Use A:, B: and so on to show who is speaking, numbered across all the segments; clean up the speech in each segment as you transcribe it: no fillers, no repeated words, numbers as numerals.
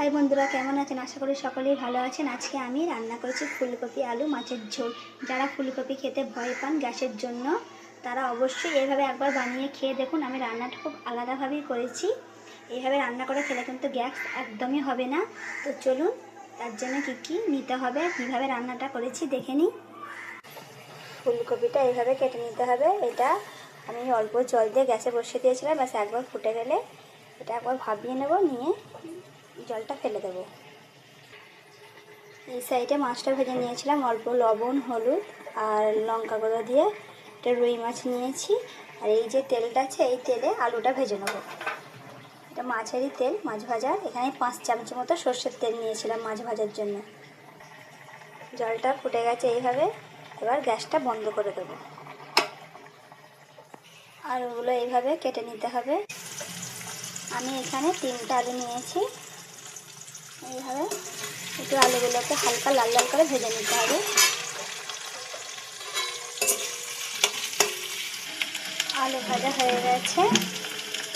A: High বন্ধুরা, কেমন আছেন? আশা করি সকলেই ভালো আছেন। আজকে আমি রান্না করেছি ফুলকপি আলু মাছের ঝোল। যারা ফুলকপি খেতে ভয় পান গ্যাসের জন্য, তারা অবশ্যই এইভাবে একবার বানিয়ে খেয়ে দেখুন। আমি রান্নাটা খুব আলাদাভাবেই করেছি। এইভাবে রান্না করে খেলে কিন্তু গ্যাস একদমই হবে না। তো চলুন, তার জন্য কী কী নিতে হবে, কীভাবে রান্নাটা করেছি দেখে নিই। ফুলকপিটা এইভাবে কেটে নিতে হবে। এটা আমি অল্প জল দিয়ে গ্যাসে বসিয়ে দিয়েছিলাম, ব্যাস একবার ফুটে গেলে এটা একবার ভাপিয়ে নেব, নিয়ে জলটা ফেলে দেবো। এই সাইডে মাছটা ভেজে নিয়েছিলাম অল্প লবণ, হলুদ আর লঙ্কা গুঁড়ো দিয়ে। এটা রুই মাছ নিয়েছি। আর এই যে তেলটা আছে, এই তেলে আলুটা ভেজে নেব। এটা মাছেরই তেল, মাছ ভাজার। এখানে 5 চামচ মতো সর্ষের তেল নিয়েছিলাম মাছ ভাজার জন্য। জলটা ফুটে গেছে এইভাবে, এবার গ্যাসটা বন্ধ করে দেবো। আলুগুলো এইভাবে কেটে নিতে হবে। আমি এখানে 3টা আলু নিয়েছি। এইভাবে একটু আলুগুলোকে হালকা লাল লাল করে ভেজে নিতে হবে। আলু ভাজা হয়ে গেছে,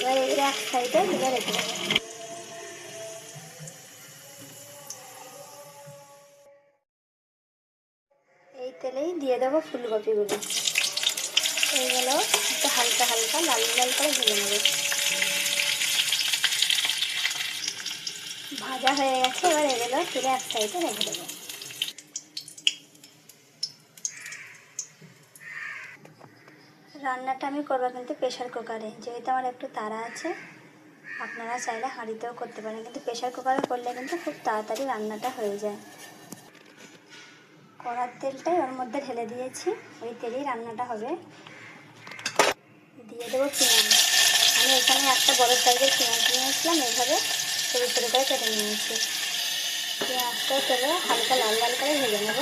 A: এবার এগুলো এক সাইডে তুলে রেখে দেবো। এই তেলেই দিয়ে দেবো ফুলকপিগুলো। এইগুলো একটু হালকা হালকা লাল লাল করে ভেজে নেব। ভাজা হয়ে গেছে, এবার এগুলো তুলে এক সাইডে রেখে দেবো। রান্নাটা আমি করবো কিন্তু প্রেশার কুকারে, যেহেতু আমার একটু তাড়া আছে। আপনারা চাইলে হাঁড়িতেও করতে পারেন, কিন্তু প্রেশার কুকারে করলে কিন্তু খুব তাড়াতাড়ি রান্নাটা হয়ে যায়। কড়ার তেলটাই ওর মধ্যে ঢেলে দিয়েছি, ওই তেলেই রান্নাটা হবে। দিয়ে দেবো পেঁয়াজ। আমি এখানে একটা বড় সাইজের পেঁয়াজ নিয়েছিলাম, এইভাবে ছোটো ছোটো করে কেটে নিয়েছি। পেঁয়াজটা তেলে হালকা লাল লাল করে ভেজে নেব।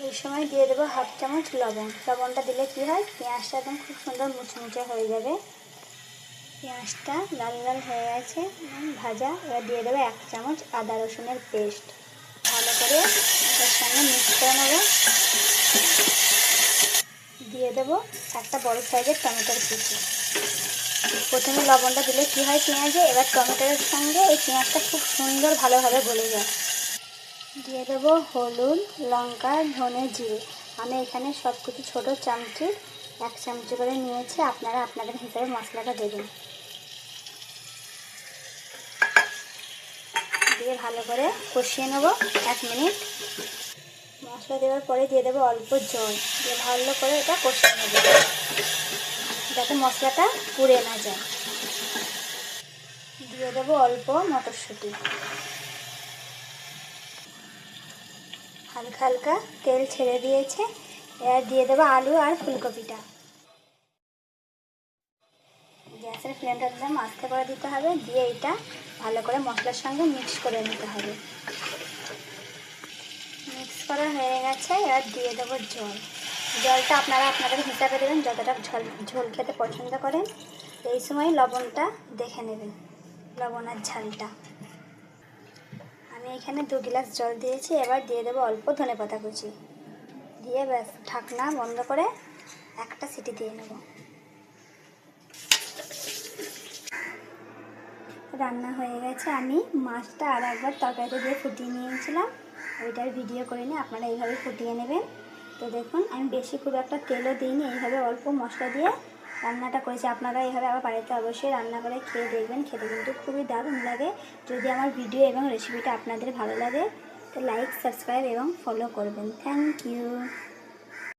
A: এই সময় দিয়ে দেবো 1/2 চামচ লবণ। লবণটা দিলে কী হয়, পেঁয়াজটা একদম খুব সুন্দর মুচমুচে হয়ে যাবে। পেঁয়াজটা লাল লাল হয়ে গেছে ভাজা। এবার দিয়ে দেবো 1 চামচ আদা রসুনের পেস্ট। ভালো করে এর সঙ্গে মিক্স করে নেব। দিয়ে দেবো একটা বড় সাইজের টমেটোর কুচি। প্রথমে লবণটা দিলে কী হয় পেঁয়াজে, এবার টমেটোর সঙ্গে এই পেঁয়াজটা খুব সুন্দর ভালোভাবে গলে যায়। দিয়ে দেবো হলুদ, লঙ্কা, ধনে, জিরে। আমি এখানে সব কিছু ছোটো চামচে 1 চামচ করে নিয়েছি। আপনারা আপনাদের হিসাবে মশলাটা দেবেন। দিয়ে ভালো করে কষিয়ে নেব 1 মিনিট। মশলা দেওয়ার পরে দিয়ে দেবো অল্প জল, দিয়ে ভালো করে এটা কষিয়ে নেব, যাতে মশলাটা পুড়ে না যায়। দিয়ে দেবো অল্প মটরশুঁটি। হালকা হালকা তেল ছেড়ে দিয়েছে, এবার দিয়ে দেবো আলু আর ফুলকপিটা। গ্যাসের ফ্লেমটা একদম আস্তে করে দিতে হবে, দিয়ে এটা ভালো করে মশলার সঙ্গে মিক্স করে নিতে হবে। মিক্স করা হয়ে গেছে, এবার দিয়ে দেবো জল। জলটা আপনারা আপনাদের হিসাবে দেবেন, যতটা ঝোল খেতে পছন্দ করেন। এই সময় লবণটা দেখে নেবেন, লবণ আর ঝালটা। আমি এখানে 2 গ্লাস জল দিয়েছি। এবার দিয়ে দেবো অল্প ধনেপাতা কুচি, দিয়ে ব্যাস ঢাকনা বন্ধ করে একটা সিটি দিয়ে নেব। রান্না হয়ে গেছে। আমি মাছটা আর একবার তরকারিতে দিয়ে ফুটিয়ে নিয়েছিলাম, ওইটার ভিডিও করে নিয়ে আপনারা এইভাবে ফুটিয়ে নেবেন। তো দেখুন, আমি বেশি খুব একটা তেলও দিইনি, এইভাবে অল্প মশলা দিয়ে রান্নাটা করেছি। আপনারা এইভাবে আবার বাড়িতে অবশ্যই রান্না করে খেয়ে দেখবেন, খেতে কিন্তু খুবই দারুণ লাগে। যদি আমার ভিডিও এবং রেসিপিটা আপনাদের ভালো লাগে, তো লাইক, সাবস্ক্রাইব এবং ফলো করবেন। Thank you.